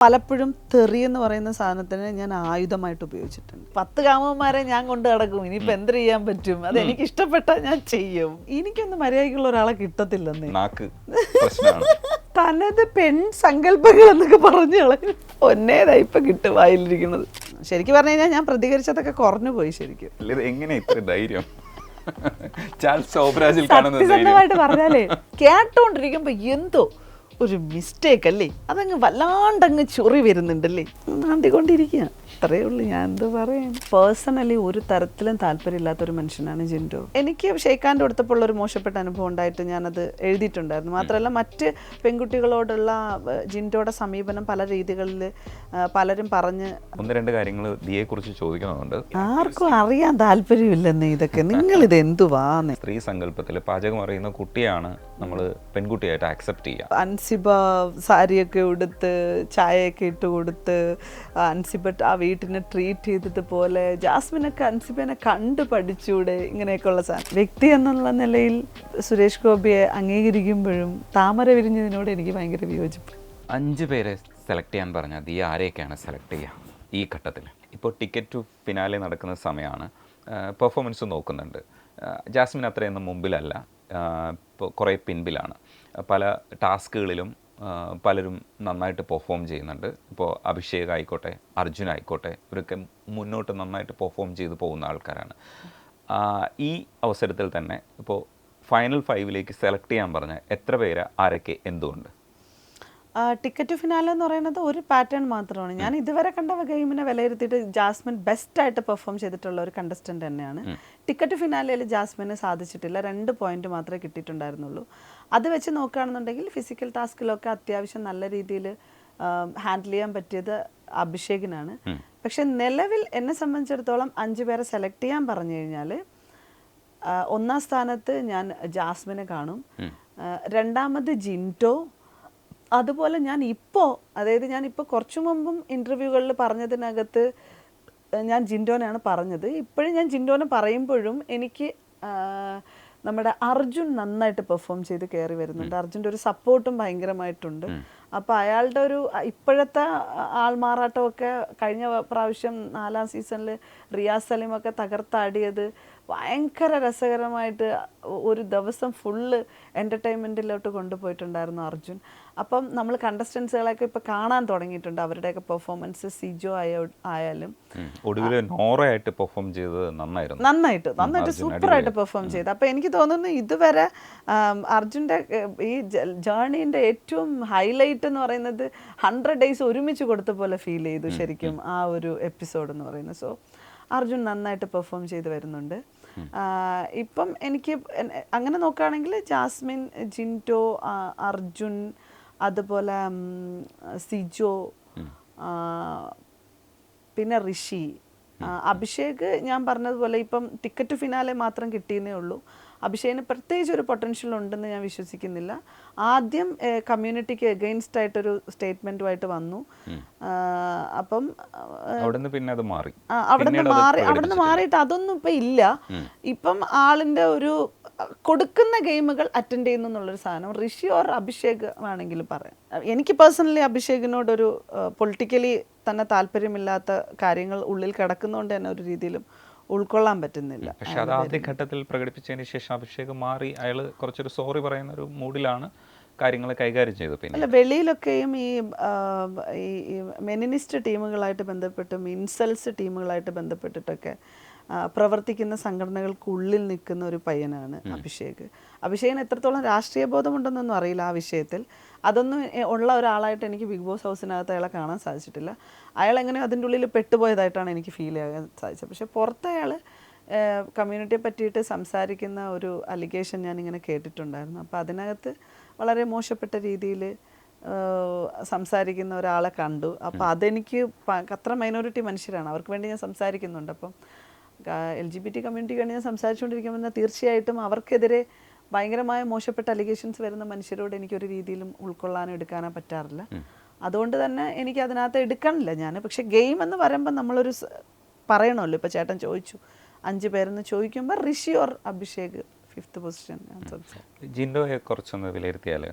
പലപ്പോഴും തെറി എന്ന് പറയുന്ന സാധനത്തിന് ഞാൻ ആയുധമായിട്ട് ഉപയോഗിച്ചിട്ടുണ്ട്. 10 കാമന്മാരെ ഞാൻ കൊണ്ട് നടക്കും. ഇനിയിപ്പോൾ എന്ത് ചെയ്യാൻ പറ്റും? അത് എനിക്ക് ഇഷ്ടപ്പെട്ടാൽ ഞാൻ ചെയ്യും. എനിക്കൊന്നും മര്യാദയ്ക്കുള്ള ഒരാളെ കിട്ടത്തില്ലെന്നേ. തനത് പെൺ സങ്കല്പങ്ങൾ എന്നൊക്കെ പറഞ്ഞു കളയും. ഒന്നേതായി ഇപ്പൊ കിട്ടും വായിലിരിക്കുന്നത്. ശരിക്കും പറഞ്ഞു കഴിഞ്ഞാൽ ഞാൻ പ്രതികരിച്ചതൊക്കെ കുറഞ്ഞു പോയി. ശരിക്കും എങ്ങനെ ഇത്ര ധൈര്യം? സത്യസന്ധമായിട്ട് പറഞ്ഞാലേ കേട്ടോണ്ടിരിക്കുമ്പോ എന്തോ ഒരു മിസ്റ്റേക്ക് അല്ലേ, അതങ്ങ് വല്ലാണ്ടങ്ങ് ചൊറി വരുന്നുണ്ടല്ലേ, നാണ്ടിക്കൊണ്ടിരിക്കുക. അത്രയേ ഉള്ളൂ. ഞാൻ എന്ത് പറയാൻ. പേഴ്സണലി ഒരു തരത്തിലും താല്പര്യമില്ലാത്തൊരു മനുഷ്യനാണ് ജിൻഡോ. എനിക്ക് ഷെയ്ഖാൻ്റെ കൊടുത്തപ്പോൾ ഒരു മോശപ്പെട്ട അനുഭവം ഉണ്ടായിട്ട് ഞാനത് എഴുതിയിട്ടുണ്ടായിരുന്നു. മാത്രമല്ല മറ്റ് പെൺകുട്ടികളോടുള്ള ജിൻഡോയുടെ സമീപനം പല രീതികളിൽ പലരും പറഞ്ഞ് 1-2 കാര്യങ്ങൾ ദിയെ കുറിച്ച് ചോദിക്കണമെന്നുണ്ട്. ആർക്കും അറിയാൻ താല്പര്യമില്ലെന്നേ ഇതൊക്കെ. നിങ്ങളിത് എന്തുവാന്ന്. സ്ത്രീ സങ്കല്പത്തിൽ പാചകം അറിയുന്ന കുട്ടിയാണ് നമ്മൾ പെൺകുട്ടിയായിട്ട് ആക്സെപ്റ്റ് ചെയ്യുക. അൻസിബ സാരിയൊക്കെ ഉടുത്ത് ചായയൊക്കെ ഇട്ട് കൊടുത്ത് അൻസിബ ആ വീട്ടിനെ ട്രീറ്റ് ചെയ്തതുപോലെ ജാസ്മിനൊക്കെ അൻസിബനെ കണ്ടു പഠിച്ചൂടെ, ഇങ്ങനെയൊക്കെയുള്ള സാധനം. വ്യക്തി എന്നുള്ള നിലയിൽ സുരേഷ് ഗോപിയെ അംഗീകരിക്കുമ്പോഴും താമര വിരിഞ്ഞതിനോട് എനിക്ക് ഭയങ്കര വിയോജിപ്പ്. 5 പേരെ സെലക്ട് ചെയ്യാൻ പറഞ്ഞാൽ ദിയ ആരെയൊക്കെയാണ് സെലക്ട് ചെയ്യുക ഈ ഘട്ടത്തിൽ? ഇപ്പോൾ ടിക്കറ്റ് ടു ഫിനാലെ നടക്കുന്ന സമയമാണ്. പെർഫോമൻസ് നോക്കുന്നുണ്ട്. ജാസ്മിൻ അത്രയൊന്നും മുമ്പിലല്ല, ഇപ്പോൾ കുറേ പിൻപിലാണ്. പല ടാസ്കുകളിലും പലരും നന്നായിട്ട് പെർഫോം ചെയ്യുന്നുണ്ട്. ഇപ്പോൾ അഭിഷേക് ആയിക്കോട്ടെ, അർജുൻ ആയിക്കോട്ടെ, ഇവരൊക്കെ മുന്നോട്ട് നന്നായിട്ട് പെർഫോം ചെയ്ത് പോകുന്ന ആൾക്കാരാണ്. ഈ അവസരത്തിൽ തന്നെ ഇപ്പോൾ ഫൈനൽ 5ലേക്ക് സെലക്ട് ചെയ്യാൻ പറഞ്ഞാൽ എത്ര പേര്, ആരൊക്കെ, എന്തുകൊണ്ട്? ടിക്കറ്റ് ഫിനാലെ എന്ന് പറയുന്നത് ഒരു പാറ്റേൺ മാത്രമാണ്. ഞാൻ ഇതുവരെ കണ്ട ഗെയിമിനെ വിലയിരുത്തിയിട്ട് ജാസ്മിൻ ബെസ്റ്റായിട്ട് പെർഫോം ചെയ്തിട്ടുള്ള ഒരു കണ്ടസ്റ്റൻ്റ് തന്നെയാണ്. ടിക്കറ്റ് ഫിനാലയിൽ ജാസ്മിന് സാധിച്ചിട്ടില്ല. 2 പോയിന്റ് മാത്രമേ കിട്ടിയിട്ടുണ്ടായിരുന്നുള്ളൂ. അത് വെച്ച് നോക്കുകയാണെന്നുണ്ടെങ്കിൽ ഫിസിക്കൽ ടാസ്കിലൊക്കെ അത്യാവശ്യം നല്ല രീതിയിൽ ഹാൻഡിൽ ചെയ്യാൻ പറ്റിയത് അഭിഷേകിനാണ്. പക്ഷെ നിലവിൽ എന്നെ സംബന്ധിച്ചിടത്തോളം 5 പേരെ സെലക്ട് ചെയ്യാൻ പറഞ്ഞു കഴിഞ്ഞാൽ 1ാം സ്ഥാനത്ത് ഞാൻ ജാസ്മിനെ കാണും. 2ാമത് ജിൻഡോ. അതുപോലെ ഞാനിപ്പോൾ കുറച്ചു മുമ്പും ഇൻ്റർവ്യൂകളിൽ പറഞ്ഞതിനകത്ത് ഞാൻ ജിൻഡോനെയാണ് പറഞ്ഞത്. ഇപ്പോഴും ഞാൻ ജി-ൻഡോനെ പറയുമ്പോഴും എനിക്ക് നമ്മുടെ അർജുൻ നന്നായിട്ട് പെർഫോം ചെയ്ത് കയറി വരുന്നുണ്ട്. അർജുൻ്റെ ഒരു സപ്പോർട്ടും ഭയങ്കരമായിട്ടുണ്ട്. അപ്പോൾ അയാളുടെ ഒരു ഇപ്പോഴത്തെ ആൾമാറാട്ടമൊക്കെ കഴിഞ്ഞ പ്രാവശ്യം 4ാം സീസണിൽ റിയാസ് സലീമൊക്കെ തകർത്താടിയത് ഭയങ്കര രസകരമായിട്ട് ഒരു ദിവസം ഫുള്ള് എൻ്റർടൈൻമെൻറ്റിലോട്ട് കൊണ്ടുപോയിട്ടുണ്ടായിരുന്നു അർജുൻ. അപ്പം നമ്മൾ കണ്ടസ്റ്റൻസുകളൊക്കെ ഇപ്പോൾ കാണാൻ തുടങ്ങിയിട്ടുണ്ട്, അവരുടെയൊക്കെ പെർഫോമൻസ്. സിജോ ആയാലും നോറയായിട്ട് പെർഫോം ചെയ്തത് നന്നായിട്ട് സൂപ്പറായിട്ട് പെർഫോം ചെയ്ത്. അപ്പോൾ എനിക്ക് തോന്നുന്നു ഇതുവരെ അർജുൻ്റെ ഈ ജേർണീൻ്റെ ഏറ്റവും ഹൈലൈറ്റ് എന്ന് പറയുന്നത് 100 ഡേയ്സ് ഒരുമിച്ച് കൊടുത്ത പോലെ ഫീൽ ചെയ്തു ശരിക്കും ആ ഒരു എപ്പിസോഡ് എന്ന് പറയുന്നത്. സോ അർജുൻ നന്നായിട്ട് പെർഫോം ചെയ്ത് വരുന്നുണ്ട്. ഇപ്പം എനിക്ക് അങ്ങനെ നോക്കുകയാണെങ്കിൽ ജാസ്മിൻ, ജിൻഡോ, അർജുൻ, അതുപോലെ സിജോ, പിന്നെ ഋഷി, അഭിഷേക്. ഞാൻ പറഞ്ഞതുപോലെ ഇപ്പം ടിക്കറ്റ് ഫിനാലെ മാത്രം കിട്ടിയെന്നേ ഉള്ളൂ. അഭിഷേകിന് പ്രത്യേകിച്ച് ഒരു പൊട്ടൻഷ്യൽ ഉണ്ടെന്ന് ഞാൻ വിശ്വസിക്കുന്നില്ല. ആദ്യം കമ്മ്യൂണിറ്റിക്ക് എഗെയിൻസ്റ്റ് ആയിട്ടൊരു സ്റ്റേറ്റ്മെൻറ്റുമായിട്ട് വന്നു. അപ്പം അവിടുന്ന് മാറിയിട്ട് അതൊന്നും ഇപ്പം ഇല്ല. ഇപ്പം ആളിൻ്റെ ഒരു കൊടുക്കുന്ന ഗെയിമുകൾ അറ്റൻഡ് ചെയ്യുന്നു എന്നുള്ളൊരു സാധനം. ഋഷി ഓർ അഭിഷേക് വേണമെങ്കിലും പറയാം. എനിക്ക് പേഴ്സണലി അഭിഷേകിനോടൊരു പൊളിറ്റിക്കലി തന്നെ താല്പര്യമില്ലാത്ത കാര്യങ്ങൾ ഉള്ളിൽ കിടക്കുന്നതുകൊണ്ട് തന്നെ ഒരു രീതിയിലും ഉൾക്കൊള്ളാൻ പറ്റുന്നില്ല. പക്ഷെ അത് ആദ്യഘട്ടത്തിൽ പ്രകടിപ്പിച്ചതിന് ശേഷം അഭിഷേക് മാറി അയാൾ കുറച്ചൊരു സോറി പറയുന്ന ഒരു മൂഡിലാണ് കാര്യങ്ങൾ കൈകാര്യം ചെയ്തു. പിന്നെ വെളിയിലൊക്കെയും ഈ മെനിനിസ്റ്റ് ടീമുകളായിട്ട് ബന്ധപ്പെട്ടും ഇൻസൾസ് ടീമുകളായിട്ട് ബന്ധപ്പെട്ടിട്ടൊക്കെ പ്രവർത്തിക്കുന്ന സംഘടനകൾക്കുള്ളിൽ നിൽക്കുന്ന ഒരു പയ്യനാണ് അഭിഷേക്. അഭിഷേകിന് എത്രത്തോളം രാഷ്ട്രീയ ബോധമുണ്ടെന്നൊന്നും അറിയില്ല ആ വിഷയത്തിൽ. അതൊന്നും ഉള്ള ഒരാളായിട്ട് എനിക്ക് ബിഗ് ബോസ് ഹൗസിനകത്ത് അയാളെ കാണാൻ സാധിച്ചിട്ടില്ല. അയാൾ എങ്ങനെയോ അതിൻ്റെ ഉള്ളിൽ പെട്ടുപോയതായിട്ടാണ് എനിക്ക് ഫീൽ ചെയ്യാൻ സാധിച്ചത്. പക്ഷേ പുറത്ത് അയാൾ കമ്മ്യൂണിറ്റിയെ പറ്റിയിട്ട് സംസാരിക്കുന്ന ഒരു അലിഗേഷൻ ഞാനിങ്ങനെ കേട്ടിട്ടുണ്ടായിരുന്നു. അപ്പോൾ അതിനകത്ത് വളരെ മോശപ്പെട്ട രീതിയിൽ സംസാരിക്കുന്ന ഒരാളെ കണ്ടു. അപ്പോൾ അതെനിക്ക് അത്ര മൈനോറിറ്റി മനുഷ്യരാണ്, അവർക്ക് വേണ്ടി ഞാൻ സംസാരിക്കുന്നുണ്ട്. അപ്പം LGBT കമ്മ്യൂണിറ്റിക്ക് വേണ്ടി ഞാൻ സംസാരിച്ചുകൊണ്ടിരിക്കുമ്പോൾ തീർച്ചയായിട്ടും അവർക്കെതിരെ ഭയങ്കരമായ മോശപ്പെട്ട അലിഗേഷൻസ് വരുന്ന മനുഷ്യരോട് എനിക്കൊരു രീതിയിലും ഉൾക്കൊള്ളാനോ എടുക്കാനോ പറ്റാറില്ല. അതുകൊണ്ട് തന്നെ എനിക്ക് അതിനകത്ത് എടുക്കണില്ല ഞാൻ. പക്ഷെ ഗെയിം എന്ന് പറയുമ്പോൾ നമ്മളൊരു പറയണമല്ലോ. ഇപ്പോൾ ചേട്ടൻ ചോദിച്ചു 5 പേരെന്ന് ചോദിക്കുമ്പോൾ ഋഷി ഓർ അഭിഷേക് 5th പൊസിഷൻ. ജിൻഡോയെ കുറച്ചൊന്ന് വിലയിരുത്തിയാൽ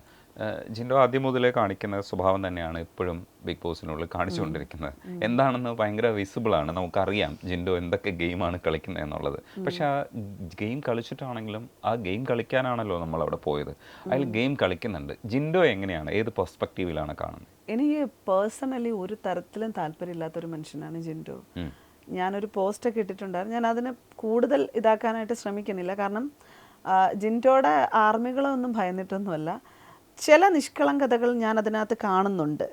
ജിൻഡോ ആദ്യം മുതലേ കാണിക്കുന്ന സ്വഭാവം തന്നെയാണ് ഇപ്പോഴും ബിഗ് ബോസിനുള്ളിൽ കാണിച്ചുകൊണ്ടിരിക്കുന്നത്. എന്താണെന്ന് ഭയങ്കര വിസിബിളാണ്, നമുക്കറിയാം ജിൻഡോ എന്തൊക്കെ ഗെയിമാണ് കളിക്കുന്നത് എന്നുള്ളത്. പക്ഷെ ആ ഗെയിം കളിച്ചിട്ടാണെങ്കിലും ആ ഗെയിം കളിക്കാനാണല്ലോ നമ്മളവിടെ പോയത്. അതിൽ ഗെയിം കളിക്കുന്നുണ്ട്. ജിൻഡോ എങ്ങനെയാണ്, ഏത് പെർസ്പെക്റ്റീവിലാണ് കാണുന്നത്? എനിക്ക് പേഴ്സണലി ഒരു തരത്തിലും താല്പര്യമില്ലാത്തൊരു മനുഷ്യനാണ് ജിൻഡോ. ഞാനൊരു പോസ്റ്റൊക്കെ ഇട്ടിട്ടുണ്ടായിരുന്നു. ഞാൻ അതിനെ കൂടുതൽ ഇതാക്കാനായിട്ട് ശ്രമിക്കുന്നില്ല. കാരണം ജിൻഡോയുടെ ആർമികളൊന്നും ഭയന്നിട്ടൊന്നുമല്ല. ചില നിഷ്കളങ്കതകൾ ഞാൻ അതിനകത്ത് കാണുന്നുണ്ട്.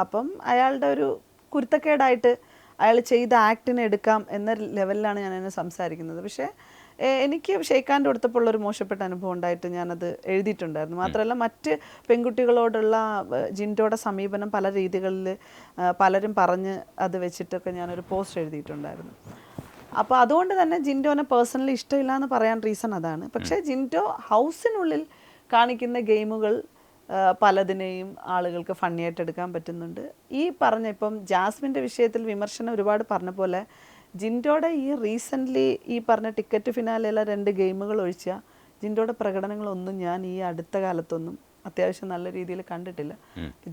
അപ്പം അയാളുടെ ഒരു കുരുത്തക്കേടായിട്ട് അയാൾ ചെയ്ത ആക്ടിനെ എടുക്കാം എന്ന ലെവലിലാണ് ഞാൻ അതിനെ സംസാരിക്കുന്നത്. പക്ഷേ എനിക്ക് ഷെയ്ഖാൻ്റെ കൊടുത്തപ്പോൾ ഉള്ളൊരു മോശപ്പെട്ട അനുഭവം ഉണ്ടായിട്ട് ഞാനത് എഴുതിയിട്ടുണ്ടായിരുന്നു. മാത്രമല്ല മറ്റ് പെൺകുട്ടികളോടുള്ള ജിൻഡോയുടെ സമീപനം പല രീതികളിൽ പലരും പറഞ്ഞ് അത് വെച്ചിട്ടൊക്കെ ഞാനൊരു പോസ്റ്റ് എഴുതിയിട്ടുണ്ടായിരുന്നു. അപ്പോൾ അതുകൊണ്ട് തന്നെ ജിൻഡോനെ പേഴ്സണലി ഇഷ്ടമില്ല എന്ന് പറയാൻ റീസൺ അതാണ്. പക്ഷേ ജിൻഡോ ഹൗസിനുള്ളിൽ കാണിക്കുന്ന ഗെയിമുകൾ പലതിനെയും ആളുകൾക്ക് ഫണ്ണിയായിട്ട് എടുക്കാൻ പറ്റുന്നുണ്ട്. ഈ പറഞ്ഞ ഇപ്പം ജാസ്മിൻ്റെ വിഷയത്തിൽ വിമർശനം ഒരുപാട് പറഞ്ഞ പോലെ ജിൻഡോയുടെ ഈ റീസെൻ്റ്ലി ഈ പറഞ്ഞ ടിക്കറ്റ് ഫിനാലെയുള്ള 2 ഗെയിമുകൾ ഒഴിച്ചാൽ ജിൻഡോയുടെ പ്രകടനങ്ങളൊന്നും ഞാൻ ഈ അടുത്ത കാലത്തൊന്നും അത്യാവശ്യം നല്ല രീതിയിൽ കണ്ടിട്ടില്ല.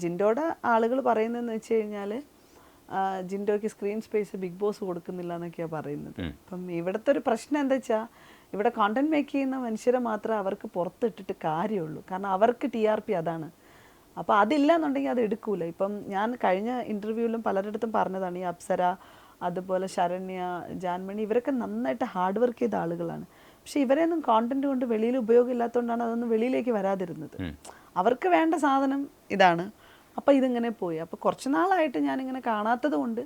ജിൻഡോയുടെ ആളുകൾ പറയുന്നതെന്ന് വെച്ച് കഴിഞ്ഞാൽ ജിൻഡോയ്ക്ക് സ്ക്രീൻ സ്പേസ് ബിഗ് ബോസ് കൊടുക്കുന്നില്ല എന്നൊക്കെയാണ് പറയുന്നത്. അപ്പം ഇവിടുത്തെ ഒരു പ്രശ്നം എന്താ വെച്ചാൽ ഇവിടെ കോണ്ടന്റ് മേക്ക് ചെയ്യുന്ന മനുഷ്യരെ മാത്രമേ അവർക്ക് പുറത്തിട്ടിട്ട് കാര്യമുള്ളൂ. കാരണം അവർക്ക് TRP അതാണ്. അപ്പോൾ അതില്ല എന്നുണ്ടെങ്കിൽ അത് എടുക്കൂല. ഇപ്പം ഞാൻ കഴിഞ്ഞ ഇൻ്റർവ്യൂവിലും പലരിടത്തും പറഞ്ഞതാണ്, ഈ അപ്സര, അതുപോലെ ശരണ്യ, ജാൻമണി, ഇവരൊക്കെ നന്നായിട്ട് ഹാർഡ് വർക്ക് ചെയ്ത ആളുകളാണ്. പക്ഷെ ഇവരെയൊന്നും കോണ്ടന്റ് കൊണ്ട് വെളിയിൽ ഉപയോഗമില്ലാത്തതുകൊണ്ടാണ് അതൊന്നും വെളിയിലേക്ക് വരാതിരുന്നത്. അവർക്ക് വേണ്ട സാധനം ഇതാണ്. അപ്പോൾ ഇതിങ്ങനെ പോയി. അപ്പോൾ കുറച്ച് നാളായിട്ട് ഞാനിങ്ങനെ കാണാത്തത് കൊണ്ട്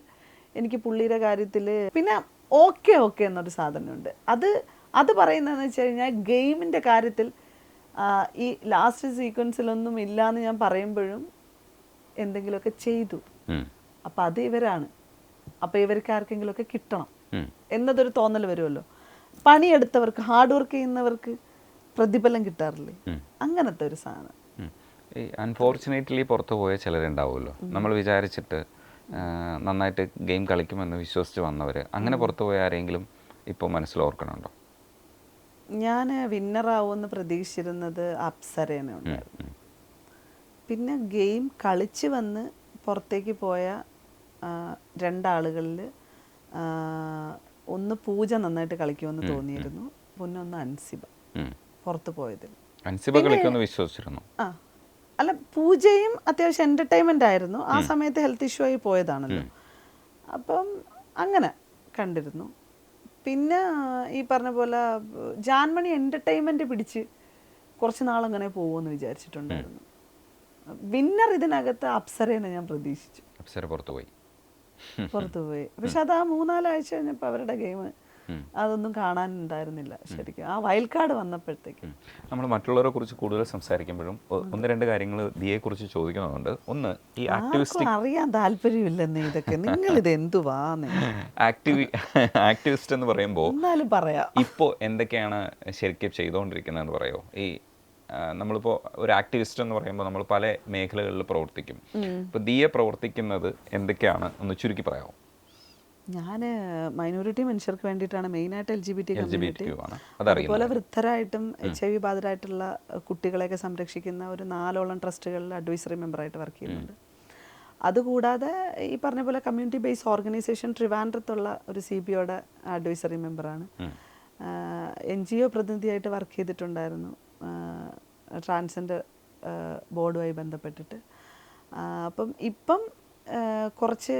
എനിക്ക് പുള്ളിയുടെ കാര്യത്തിൽ പിന്നെ ഓക്കെ എന്നൊരു സാധനമുണ്ട്. അത് പറയുന്നതെന്ന് വെച്ച് കഴിഞ്ഞാൽ ഗെയിമിൻ്റെ കാര്യത്തിൽ ഈ ലാസ്റ്റ് സീക്വൻസിലൊന്നും ഇല്ലയെന്ന് ഞാൻ പറയുമ്പോഴും എന്തെങ്കിലുമൊക്കെ ചെയ്തു. അപ്പം അത് ഇവരാണ്. അപ്പോൾ ഇവർക്ക് ആർക്കെങ്കിലുമൊക്കെ കിട്ടണം എന്നതൊരു തോന്നൽ വരുമല്ലോ. പണിയെടുത്തവർക്ക്, ഹാർഡ് വർക്ക് ചെയ്യുന്നവർക്ക് പ്രതിഫലം കിട്ടാറില്ലേ, അങ്ങനത്തെ ഒരു സാധനം. ഈ അൺഫോർച്ചുനേറ്റ്ലി പുറത്തു പോയ ചിലരുണ്ടാവുമല്ലോ, നമ്മൾ വിചാരിച്ചിട്ട് നന്നായിട്ട് ഗെയിം കളിക്കുമെന്ന് വിശ്വസിച്ച് വന്നവർ, അങ്ങനെ പുറത്തു പോയ ആരെങ്കിലും ഇപ്പോൾ മനസ്സിലോർക്കണുണ്ടോ? ഞാൻ വിന്നറാവുമെന്ന് പ്രതീക്ഷിച്ചിരുന്നത് അപ്സരേനെ ഉണ്ടായിരുന്നു. പിന്നെ ഗെയിം കളിച്ച് വന്ന് പുറത്തേക്ക് പോയ 2 ആളുകളിൽ ഒന്ന് പൂജ നന്നായിട്ട് കളിക്കുമെന്ന് തോന്നിയിരുന്നു, പിന്നെ ഒന്ന് അൻസിബ പുറത്തു പോയതിൽ. അൻസിബ കളിക്കുമെന്ന് വിശ്വസിച്ചിരുന്നു. അല്ല, പൂജയും അത്യാവശ്യം എൻ്റർടൈൻമെൻ്റ് ആയിരുന്നു. ആ സമയത്ത് ഹെൽത്ത് ഇഷ്യൂ ആയി പോയതാണല്ലോ. അപ്പം അങ്ങനെ കണ്ടിരുന്നു. പിന്നെ ഈ പറഞ്ഞ പോലെ ജാൻമണി എൻ്റർടൈൻമെൻറ്റ് പിടിച്ച് കുറച്ച് നാളങ്ങനെ പോകുമെന്ന് വിചാരിച്ചിട്ടുണ്ടായിരുന്നു. വിന്നർ ഇതിനകത്ത് അപ്സരേനെ ഞാൻ പ്രതീക്ഷിച്ചു. അപ്സര പുറത്തുപോയി. പക്ഷെ അത് ആ 3-4 ആഴ്ച കഴിഞ്ഞപ്പോൾ അവരുടെ ഗെയിം അതൊന്നും കാണാനുണ്ടായിരുന്നില്ല ശരിക്കും. ആ വൈൽഡ് കാർഡ് വന്നപ്പോഴത്തേക്ക് നമ്മൾ മറ്റുള്ളവരെ കുറിച്ച് കൂടുതൽ സംസാരിക്കുമ്പോഴും 1-2 കാര്യങ്ങൾ ദിയെ കുറിച്ച് ചോദിക്കുന്നുണ്ട്. ഒന്ന്, ഈ ആക്ടിവിസ്റ്റ് അറിയാൻ താല്പര്യമില്ലെന്ന് ഇതൊക്കെ നിങ്ങൾ ഇത് എന്തുവാന്ന് ആക്ടിവിസ്റ്റ് എന്ന് പറയുമ്പോൾ എന്നാലും പറയാം. ഇപ്പോൾ എന്തൊക്കെയാണ് ശരിക്കും ചെയ്തുകൊണ്ടിരിക്കുന്നതെന്ന് പറയുമോ? ഈ നമ്മളിപ്പോൾ ഒരു ആക്ടിവിസ്റ്റ് എന്ന് പറയുമ്പോൾ നമ്മൾ പല മേഖലകളിൽ പ്രവർത്തിക്കും. ഇപ്പോൾ ദിയെ പ്രവർത്തിക്കുന്നത് എന്തൊക്കെയാണ് ഒന്ന് ചുരുക്കി പറയാമോ? ഞാൻ മൈനോറിറ്റി മനുഷ്യർക്ക് വേണ്ടിയിട്ടാണ് മെയിനായിട്ട് LGBT കമ്മ്യൂണിറ്റി, അതുപോലെ അതുപോലെ വൃദ്ധരായിട്ടും HIV ബാധിതരായിട്ടുള്ള കുട്ടികളെയൊക്കെ സംരക്ഷിക്കുന്ന ഒരു 4ഓളം ട്രസ്റ്റുകളിൽ അഡ്വൈസറി മെമ്പറായിട്ട് വർക്ക് ചെയ്യുന്നുണ്ട്. അതുകൂടാതെ ഈ പറഞ്ഞ പോലെ കമ്മ്യൂണിറ്റി ബേസ് ഓർഗനൈസേഷൻ ട്രിവാൻഡ്രത്തുള്ള ഒരു CBOയുടെ അഡ്വൈസറി മെമ്പറാണ്. NGO പ്രതിനിധിയായിട്ട് വർക്ക് ചെയ്തിട്ടുണ്ടായിരുന്നു ട്രാൻസ്ജെൻഡർ ബോർഡുമായി ബന്ധപ്പെട്ടിട്ട്. ഇപ്പം കുറച്ച്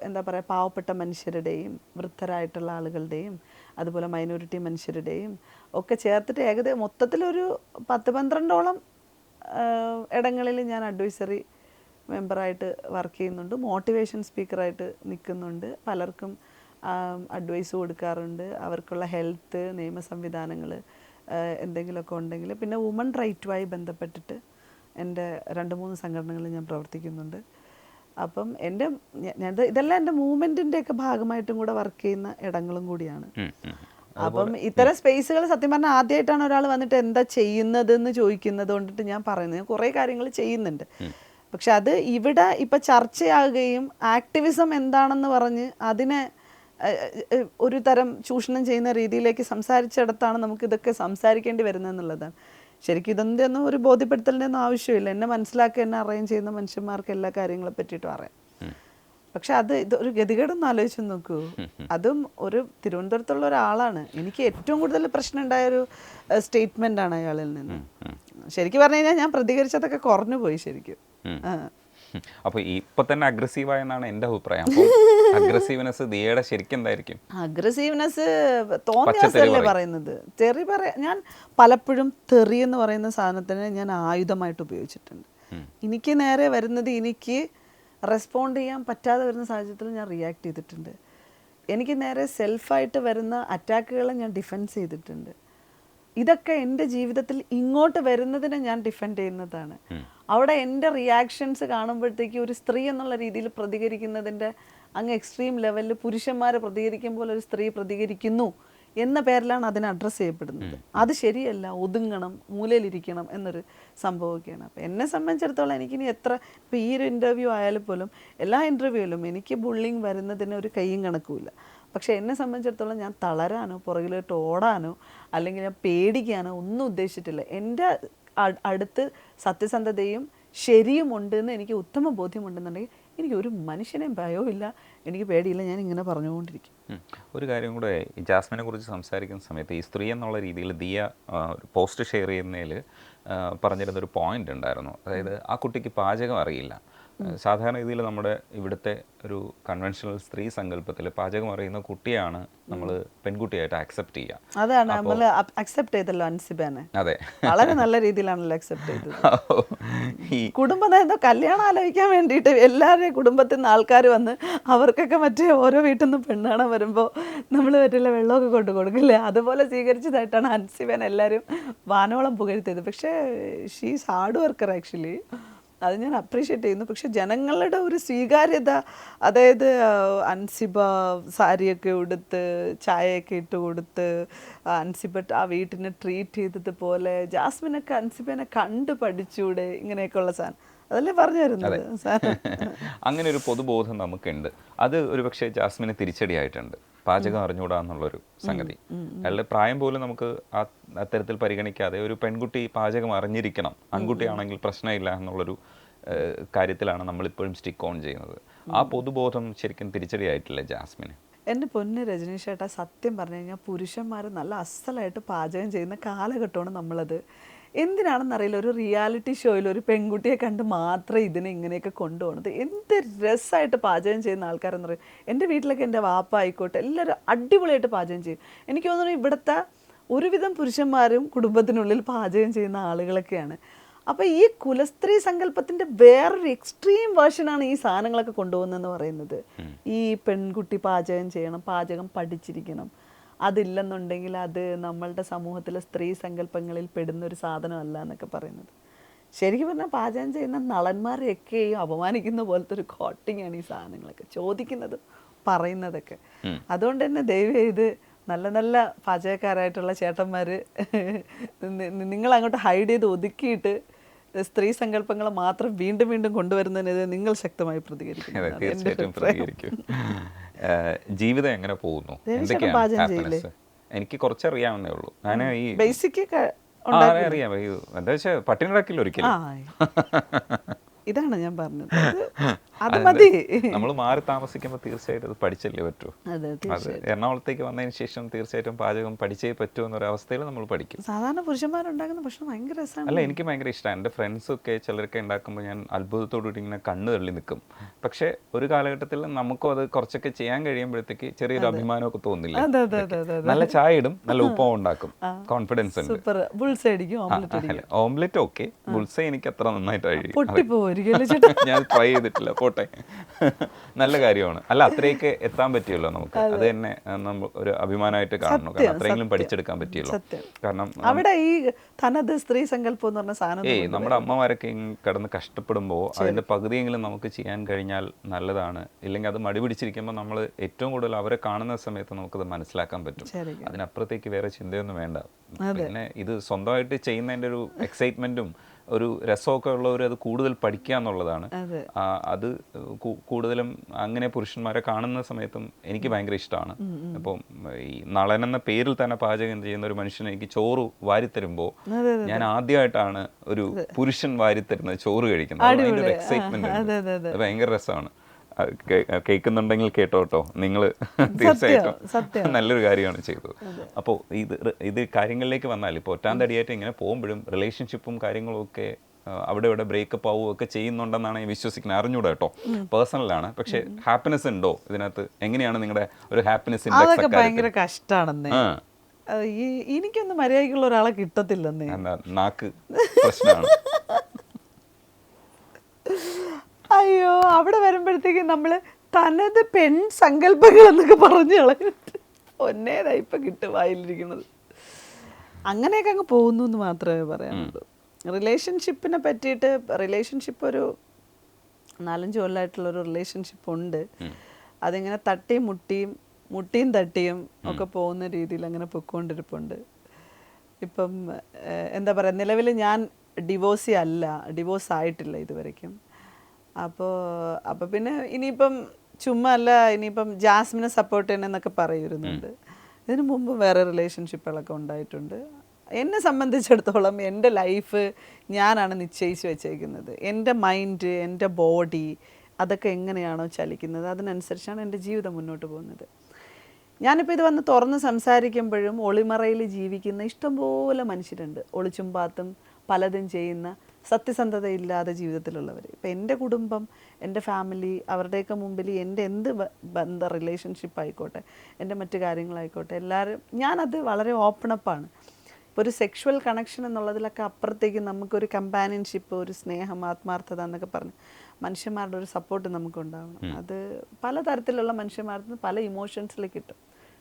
എന്താ പറയുക, പാവപ്പെട്ട മനുഷ്യരുടെയും വൃദ്ധരായിട്ടുള്ള ആളുകളുടെയും അതുപോലെ മൈനോറിറ്റി മനുഷ്യരുടെയും ഒക്കെ ചേർത്തിട്ട് മൊത്തത്തിലൊരു 10-12ഓളം ഇടങ്ങളിൽ ഞാൻ അഡ്വൈസറി മെമ്പറായിട്ട് വർക്ക് ചെയ്യുന്നുണ്ട്. മോട്ടിവേഷൻ സ്പീക്കറായിട്ട് നിൽക്കുന്നുണ്ട്. പലർക്കും അഡ്വൈസ് കൊടുക്കാറുണ്ട്. അവർക്കുള്ള ഹെൽത്ത്, നിയമ സംവിധാനങ്ങൾ എന്തെങ്കിലുമൊക്കെ ഉണ്ടെങ്കിൽ. പിന്നെ വുമൺ റൈറ്റുമായി ബന്ധപ്പെട്ടിട്ട് എൻ്റെ 2-3 സംഘടനകളിൽ ഞാൻ പ്രവർത്തിക്കുന്നുണ്ട്. അപ്പം ഇതെല്ലാം എൻ്റെ മൂവ്മെൻറ്റിൻ്റെയൊക്കെ ഭാഗമായിട്ടും കൂടെ വർക്ക് ചെയ്യുന്ന ഇടങ്ങളും കൂടിയാണ്. അപ്പം ഇത്തരം സ്പേസുകൾ സത്യം പറഞ്ഞാൽ ആദ്യമായിട്ടാണ് ഒരാൾ വന്നിട്ട് എന്താ ചെയ്യുന്നതെന്ന് ചോദിക്കുന്നത് കൊണ്ടിട്ട് ഞാൻ പറയുന്നത്. ഞാൻ കുറേ കാര്യങ്ങൾ ചെയ്യുന്നുണ്ട്. പക്ഷെ അത് ഇവിടെ ഇപ്പം ചർച്ചയാകുകയും ആക്ടിവിസം എന്താണെന്ന് പറഞ്ഞ് അതിനെ ഒരു തരം ചൂഷണം ചെയ്യുന്ന രീതിയിലേക്ക് സംസാരിച്ചിടത്താണ് നമുക്കിതൊക്കെ സംസാരിക്കേണ്ടി വരുന്നതെന്നുള്ളതാണ്. ശരിക്കും ഇതൊന്നും ഒന്നും ഒരു ബോധ്യപ്പെടുത്തലിൻ്റെ ഒന്നും ആവശ്യമില്ല. എന്നെ മനസ്സിലാക്കി എന്നെ അറേഞ്ച് ചെയ്യുന്ന മനുഷ്യന്മാർക്ക് എല്ലാ കാര്യങ്ങളെ പറ്റിയിട്ടും അറിയാം. പക്ഷെ ഇതൊരു ഗതികേടൊന്നും ആലോചിച്ച് നോക്കൂ. അതും ഒരു തിരുവനന്തപുരത്തുള്ള ഒരാളാണ്. എനിക്ക് ഏറ്റവും കൂടുതൽ പ്രശ്നം ഉണ്ടായ ഒരു സ്റ്റേറ്റ്മെന്റ് ആണ് അയാളിൽ നിന്ന്. ശരിക്കും പറഞ്ഞു കഴിഞ്ഞാൽ ഞാൻ പ്രതികരിച്ചതൊക്കെ കുറഞ്ഞു പോയി ശരിക്കും. അപ്പൊ ഇപ്പൊ തന്നെ അഗ്രസീവായെന്നാണ് എന്റെ അഭിപ്രായം. അഗ്രസീവ്നെസ് ദിയയുടെ ശരിക്കും എന്തായിരിക്കും? അഗ്രസീവ്നെസ് തോന്നിയാസല്ലേ പറയുന്നത്. ഞാൻ പലപ്പോഴും തെറി എന്ന് പറയുന്ന സാധനത്തിന് ഞാൻ ആയുധമായിട്ട് ഉപയോഗിച്ചിട്ടുണ്ട്. എനിക്ക് നേരെ വരുന്നത് എനിക്ക് റെസ്പോണ്ട് ചെയ്യാൻ പറ്റാതെ വരുന്ന സാഹചര്യത്തിൽ ഞാൻ റിയാക്ട് ചെയ്തിട്ടുണ്ട്. എനിക്ക് നേരെ സെൽഫായിട്ട് വരുന്ന അറ്റാക്കുകളെ ഞാൻ ഡിഫെൻസ് ചെയ്തിട്ടുണ്ട്. ഇതൊക്കെ എൻ്റെ ജീവിതത്തിൽ ഇങ്ങോട്ട് വരുന്നതിനെ ഞാൻ ഡിഫെൻഡ് ചെയ്യുന്നതാണ്. അവിടെ എൻ്റെ റിയാക്ഷൻസ് കാണുമ്പോഴത്തേക്ക് ഒരു സ്ത്രീ എന്നുള്ള രീതിയിൽ പ്രതികരിക്കുന്നതിൻ്റെ അങ്ങ് എക്സ്ട്രീം ലെവലിൽ പുരുഷന്മാരെ പ്രതികരിക്കുമ്പോൾ ഒരു സ്ത്രീ പ്രതികരിക്കുന്നു എന്ന പേരിലാണ് അതിനെ അഡ്രസ്സ് ചെയ്യപ്പെടുന്നത്. അത് ശരിയല്ല, ഒതുങ്ങണം, മൂലയിലിരിക്കണം എന്നൊരു സംഭവമൊക്കെയാണ്. അപ്പോൾ എന്നെ സംബന്ധിച്ചിടത്തോളം എനിക്കിനി ഇപ്പോൾ ഈ ഒരു ഇൻ്റർവ്യൂ ആയാലും പോലും എല്ലാ ഇൻ്റർവ്യൂവിലും എനിക്ക് ബുള്ളിങ് വരുന്നതിന് ഒരു കയ്യും കണക്കുമില്ല. പക്ഷേ എന്നെ സംബന്ധിച്ചിടത്തോളം ഞാൻ തളരാനോ പുറകിലോട്ട് ഓടാനോ അല്ലെങ്കിൽ ഞാൻ പേടിക്കാനോ ഒന്നും ഉദ്ദേശിച്ചിട്ടില്ല. എൻ്റെ അടുത്ത് സത്യസന്ധതയും ശരിയും ഉണ്ടെന്ന് എനിക്ക് ഉത്തമ ബോധ്യമുണ്ടെന്നുണ്ടെങ്കിൽ എനിക്ക് ഒരു മനുഷ്യനെയും ഭയവുമില്ല, എനിക്ക് പേടിയില്ല. ഞാൻ ഇങ്ങനെ പറഞ്ഞുകൊണ്ടിരിക്കും. ഒരു കാര്യം കൂടെ, ഈ ജാസ്മിനെ കുറിച്ച് സംസാരിക്കുന്ന സമയത്ത് ഈ സ്ത്രീ എന്നുള്ള രീതിയിൽ ദിയ പോസ്റ്റ് ഷെയർ ചെയ്യുന്നതിൽ പറഞ്ഞിരുന്നൊരു പോയിന്റ് ഉണ്ടായിരുന്നു. അതായത് ആ കുട്ടിക്ക് പാചകം അറിയില്ല. സാധാരണ രീതിയിൽ നമ്മുടെ ഇവിടുത്തെ ഒരു കൺവെൻഷണൽ സ്ത്രീ സങ്കല്പത്തിൽ പാചകം അറിയുന്ന കുട്ടിയാണ് നമ്മൾ പെൺകുട്ടിയായിട്ട് അക്സെപ്റ്റ് ചെയ്യുക. അതാണ് നമ്മൾ അക്സെപ്റ്റ് ചെയ്തല്ലോ അൻസിബേനെ. അതെ, വളരെ നല്ല രീതിയിലാണല്ലോ അക്സെപ്റ്റ് ചെയ്തത്. ഈ കുടുംബം എന്തോ കല്യാണം ആലോചിക്കാൻ വേണ്ടിയിട്ട് എല്ലാവരുടെയും കുടുംബത്തിൽ നിന്ന് ആൾക്കാർ വന്ന് അവർക്കൊക്കെ മറ്റേ ഓരോ വീട്ടിൽ നിന്ന് പെണ്ണാണാൻ വരുമ്പോൾ നമ്മൾ പറ്റില്ല വെള്ളമൊക്കെ കൊണ്ട് കൊടുക്കില്ലേ, അതുപോലെ സ്വീകരിച്ചതായിട്ടാണ് അൻസിബേനെ എല്ലാവരും വാനോളം പുകഴ്ത്തിയത്. പക്ഷേ ഷീസ് ഹാർഡ് വർക്കർ ആക്ച്വലി. അത് ഞാൻ അപ്രീഷിയേറ്റ് ചെയ്യുന്നു. പക്ഷെ ജനങ്ങളുടെ ഒരു സ്വീകാര്യത, അതായത് അൻസിബ സാരിയൊക്കെ ഉടുത്ത് ചായയൊക്കെ ഇട്ട് കൊടുത്ത് അൻസിബ ആ വീട്ടിനെ ട്രീറ്റ് ചെയ്തതുപോലെ ജാസ്മിനൊക്കെ അൻസിബനെ കണ്ടു പഠിച്ചൂടെ, ഇങ്ങനെയൊക്കെയുള്ള സാധനം അതല്ലേ പറഞ്ഞു തരുന്നത്. അങ്ങനെ ഒരു പൊതുബോധം നമുക്കുണ്ട്. അത് ഒരുപക്ഷെ ജാസ്മിന് തിരിച്ചടിയായിട്ടുണ്ട്, പാചകം അറിഞ്ഞുകൂടാ എന്നുള്ളൊരു സംഗതി. അയാളുടെ പ്രായം പോലും നമുക്ക് അത്തരത്തിൽ പരിഗണിക്കാതെ ഒരു പെൺകുട്ടി പാചകം അറിഞ്ഞിരിക്കണം, ആൺകുട്ടിയാണെങ്കിൽ പ്രശ്നമില്ല എന്നുള്ളൊരു കാര്യത്തിലാണ് നമ്മളിപ്പോഴും സ്റ്റിക്ക് ഓൺ ചെയ്യുന്നത്. ആ പൊതുബോധം ശരിക്കും തിരിച്ചടിയായിട്ടില്ല ജാസ്മിന്. എൻ്റെ പൊന്ന് രജനീഷ് ചേട്ടാ, സത്യം പറഞ്ഞു കഴിഞ്ഞാൽ പുരുഷന്മാർ നല്ല അസലായിട്ട് പാചകം ചെയ്യുന്ന കാലഘട്ടമാണ് നമ്മളത്. എന്തിനാണെന്നറിയില്ല, ഒരു റിയാലിറ്റി ഷോയിൽ ഒരു പെൺകുട്ടിയെ കണ്ട് മാത്രമേ ഇതിനെ ഇങ്ങനെയൊക്കെ കൊണ്ടുപോകണത്. എന്ത് രസമായിട്ട് പാചകം ചെയ്യുന്ന ആൾക്കാരെന്ന് പറയും. എൻ്റെ വീട്ടിലൊക്കെ എൻ്റെ വാപ്പ ആയിക്കോട്ടെ എല്ലാവരും അടിപൊളിയായിട്ട് പാചകം ചെയ്യും. എനിക്ക് തോന്നുന്നു ഇവിടുത്തെ ഒരുവിധം പുരുഷന്മാരും കുടുംബത്തിനുള്ളിൽ പാചകം ചെയ്യുന്ന ആളുകളൊക്കെയാണ്. അപ്പോൾ ഈ കുലസ്ത്രീ സങ്കല്പത്തിൻ്റെ വേറൊരു എക്സ്ട്രീം വേർഷനാണ് ഈ സാധനങ്ങളൊക്കെ കൊണ്ടുപോകുന്നതെന്ന് പറയുന്നത്. ഈ പെൺകുട്ടി പാചകം ചെയ്യണം, പാചകം പഠിച്ചിരിക്കണം, അതില്ലെന്നുണ്ടെങ്കിൽ അത് നമ്മളുടെ സമൂഹത്തിലെ സ്ത്രീ സങ്കല്പങ്ങളിൽ പെടുന്ന ഒരു സാധനമല്ല എന്നൊക്കെ പറയുന്നത്. ശരിക്കും പറഞ്ഞാൽ പാചകം ചെയ്യുന്ന നളന്മാരെയൊക്കെയും അപമാനിക്കുന്ന പോലത്തെ ഒരു കോട്ടിങ്ങാണ് ഈ സാധനങ്ങളൊക്കെ ചോദിക്കുന്നതും പറയുന്നതൊക്കെ. അതുകൊണ്ട് തന്നെ ദയവ് ചെയ്ത് നല്ല നല്ല പാചകക്കാരായിട്ടുള്ള ചേട്ടന്മാർ നിങ്ങൾ അങ്ങോട്ട് ഹൈഡ് ചെയ്ത് ഒതുക്കിയിട്ട് സ്ത്രീ സങ്കല്പങ്ങൾ മാത്രം വീണ്ടും വീണ്ടും കൊണ്ടുവരുന്നതിനെതിരെ നിങ്ങൾ ശക്തമായി പ്രതികരിക്കും. ജീവിതം എങ്ങനെ പോകുന്നു? എനിക്ക് കുറച്ചറിയാവുന്നേ ഉള്ളൂ. ഞാൻ ഈ ബേസിക് അറിയാം. എന്താ വെച്ചാൽ പട്ടിണി കിടക്കില്ല ഒരിക്കലും. ഇതാണ് ഞാൻ പറഞ്ഞത്. അത് മതി. നമ്മൾ മാറി താമസിക്കുമ്പോൾ തീർച്ചയായിട്ടും അത് പഠിച്ചല്ലേ പറ്റൂ. അത് എറണാകുളത്തേക്ക് വന്നതിന് ശേഷം തീർച്ചയായിട്ടും പാചകം പഠിച്ചേ പറ്റൂ എന്നൊരവസ്ഥയിൽ നമ്മൾ പഠിക്കും. സാധാരണ പുരുഷന്മാരുണ്ടാക്കുന്ന ഭക്ഷണം ഭയങ്കര രസമാണ്. അല്ല, എനിക്ക് ഭയങ്കര ഇഷ്ടമാണ്. എൻ്റെ ഫ്രണ്ട്സൊക്കെ ചിലരൊക്കെ ഉണ്ടാക്കുമ്പോൾ ഞാൻ അത്ഭുതത്തോടുകൂടി ഇങ്ങനെ കണ്ണ് തള്ളി നിൽക്കും. പക്ഷെ ഒരു കാലഘട്ടത്തിൽ നമുക്കും അത് കുറച്ചൊക്കെ ചെയ്യാൻ കഴിയുമ്പോഴത്തേക്ക് ചെറിയൊരു അഭിമാനമൊക്കെ തോന്നില്ല. നല്ല ചായ ഇടും, നല്ല ഉപ്പവും ഉണ്ടാക്കും, കോൺഫിഡൻസ് ഉണ്ട്. ഓംലെറ്റ് ഓക്കെ, ബുൾസൈ എനിക്ക് അത്ര നന്നായിട്ട് ഞാൻ ട്രൈ ചെയ്തിട്ടില്ല, പോട്ടെ. നല്ല കാര്യമാണ്. അല്ല, അത്രയൊക്കെ എത്താൻ പറ്റിയല്ലോ നമുക്ക്. അത് തന്നെ നമ്മൾ ഒരു അഭിമാനമായിട്ട് കാണണം. കാരണം അത്രയെങ്കിലും പഠിച്ചെടുക്കാൻ പറ്റിയല്ലോ. കാരണം അവിടെ ഈ തനത് സ്ത്രീ സങ്കല്പം എന്ന് പറഞ്ഞ സാധനം നമ്മുടെ അമ്മമാരൊക്കെ കിടന്ന് കഷ്ടപ്പെടുമ്പോൾ അതിന്റെ പകുതിയെങ്കിലും നമുക്ക് ചെയ്യാൻ കഴിഞ്ഞാൽ നല്ലതാണ്. ഇല്ലെങ്കിൽ അത് മടി പിടിച്ചിരിക്കുമ്പോൾ നമ്മൾ ഏറ്റവും കൂടുതൽ അവരെ കാണുന്ന സമയത്ത് നമുക്കത് മനസ്സിലാക്കാൻ പറ്റും. അതിനപ്പുറത്തേക്ക് വേറെ ചിന്തയൊന്നും വേണ്ട. പിന്നെ ഇത് സ്വന്തമായിട്ട് ചെയ്യുന്നതിൻ്റെ ഒരു എക്സൈറ്റ്മെന്റും ഒരു രസമൊക്കെ ഉള്ളവർ അത് കൂടുതൽ പഠിക്കുക എന്നുള്ളതാണ്. അത് കൂടുതലും അങ്ങനെ പുരുഷന്മാരെ കാണുന്ന സമയത്തും എനിക്ക് ഭയങ്കര ഇഷ്ടമാണ്. അപ്പം ഈ നളൻ എന്ന പേരിൽ തന്നെ പാചകം ചെയ്യുന്ന ഒരു മനുഷ്യനെ എനിക്ക് ചോറ് വാരിത്തരുമ്പോൾ ഞാൻ ആദ്യമായിട്ടാണ് ഒരു പുരുഷൻ വാരിത്തരുന്നത് ചോറ് കഴിക്കുന്നത്. അതിൻ്റെ ഒരു എക്സൈറ്റ്മെന്റ് ഭയങ്കര രസമാണ്. കേൾക്കുന്നുണ്ടെങ്കിൽ കേട്ടോ, നിങ്ങൾ തീർച്ചയായിട്ടും നല്ലൊരു കാര്യമാണ് ചെയ്തത്. അപ്പോൾ ഇത് കാര്യങ്ങളിലേക്ക് വന്നാൽ ഇപ്പോൾ ഒറ്റാം തടിയായിട്ട് ഇങ്ങനെ പോകുമ്പോഴും റിലേഷൻഷിപ്പും കാര്യങ്ങളും ഒക്കെ അവിടെ ഇവിടെ ബ്രേക്കപ്പ് ആവുകയൊക്കെ ചെയ്യുന്നുണ്ടെന്നാണ് ഞാൻ വിശ്വസിക്കുന്നത്. അറിഞ്ഞൂടാ കേട്ടോ, പേഴ്സണലാണ്. പക്ഷെ ഹാപ്പിനെസ് ഉണ്ടോ ഇതിനകത്ത്? എങ്ങനെയാണ് നിങ്ങളുടെ ഒരു ഹാപ്പിനെസ് ഇൻഡെക്സ്? ഭയങ്കര കഷ്ടാണെന്നേ. എനിക്കൊന്നും മര്യാദക്കുള്ള ഒരാളെ കിട്ടത്തില്ലെന്നേ. നാക്ക് പ്രശ്നമാണ്. അയ്യോ, അവിടെ വരുമ്പോഴത്തേക്കും നമ്മള് തനത് പെൺ സങ്കല്പങ്ങൾ എന്നൊക്കെ പറഞ്ഞു കളഞ്ഞിട്ട് ഒന്നേതാ ഇപ്പൊ കിട്ടും വായിലിരിക്കുന്നത്. അങ്ങനെയൊക്കെ അങ്ങ് പോകുന്നു എന്ന് മാത്രമേ പറയാനുള്ളൂ. റിലേഷൻഷിപ്പിനെ പറ്റിയിട്ട്, റിലേഷൻഷിപ്പ് ഒരു 4-5 കൊല്ലമായിട്ടുള്ളൊരു റിലേഷൻഷിപ്പ് ഉണ്ട്. അതിങ്ങനെ തട്ടിയും മുട്ടിയും തട്ടിയും ഒക്കെ പോകുന്ന രീതിയിൽ അങ്ങനെ പൊയ്ക്കൊണ്ടിരിപ്പുണ്ട്. ഇപ്പം എന്താ പറയുക, നിലവിൽ ഞാൻ ഡിവോഴ്സ് ആയിട്ടില്ല ഇതുവരയ്ക്കും. അപ്പോൾ പിന്നെ ഇനിയിപ്പം ചുമ്മാ അല്ല, ഇനിയിപ്പം ജാസ്മിനെ സപ്പോർട്ട് ചെയ്യണമെന്നൊക്കെ പറയുന്നുണ്ട്. ഇതിനു മുമ്പ് വേറെ റിലേഷൻഷിപ്പുകളൊക്കെ ഉണ്ടായിട്ടുണ്ട്. എന്നെ സംബന്ധിച്ചിടത്തോളം എൻ്റെ ലൈഫ് ഞാനാണ് നിശ്ചയിച്ച് വെച്ചേക്കുന്നത്. എൻ്റെ മൈൻഡ്, എൻ്റെ ബോഡി അതൊക്കെ എങ്ങനെയാണോ ചലിക്കുന്നത് അതിനനുസരിച്ചാണ് എൻ്റെ ജീവിതം മുന്നോട്ട് പോകുന്നത്. ഞാനിപ്പോൾ ഇത് വന്ന് തുറന്ന് സംസാരിക്കുമ്പോഴും ഒളിമറയിൽ ജീവിക്കുന്ന ഇഷ്ടംപോലെ മനുഷ്യരുണ്ട്. ഒളിച്ചും പാത്തും പലതും ചെയ്യുന്ന, സത്യസന്ധതയില്ലാതെ ജീവിതത്തിലുള്ളവർ. ഇപ്പം എൻ്റെ കുടുംബം, എൻ്റെ ഫാമിലി, അവരുടെയൊക്കെ മുമ്പിൽ എൻ്റെ എന്ത് റിലേഷൻഷിപ്പ് ആയിക്കോട്ടെ, എൻ്റെ മറ്റു കാര്യങ്ങളായിക്കോട്ടെ, എല്ലാവരും ഞാനത് വളരെ ഓപ്പണപ്പാണ്. ഇപ്പോൾ ഒരു സെക്ഷുവൽ കണക്ഷൻ എന്നുള്ളതിലൊക്കെ അപ്പുറത്തേക്ക് നമുക്കൊരു കമ്പാനിയൻഷിപ്പ്, ഒരു സ്നേഹം, ആത്മാർത്ഥത എന്നൊക്കെ പറഞ്ഞ് മനുഷ്യന്മാരുടെ ഒരു സപ്പോർട്ട് നമുക്കുണ്ടാവണം. അത് പലതരത്തിലുള്ള മനുഷ്യന്മാരിൽ നിന്ന് പല ഇമോഷൻസിലേക്ക് കിട്ടും.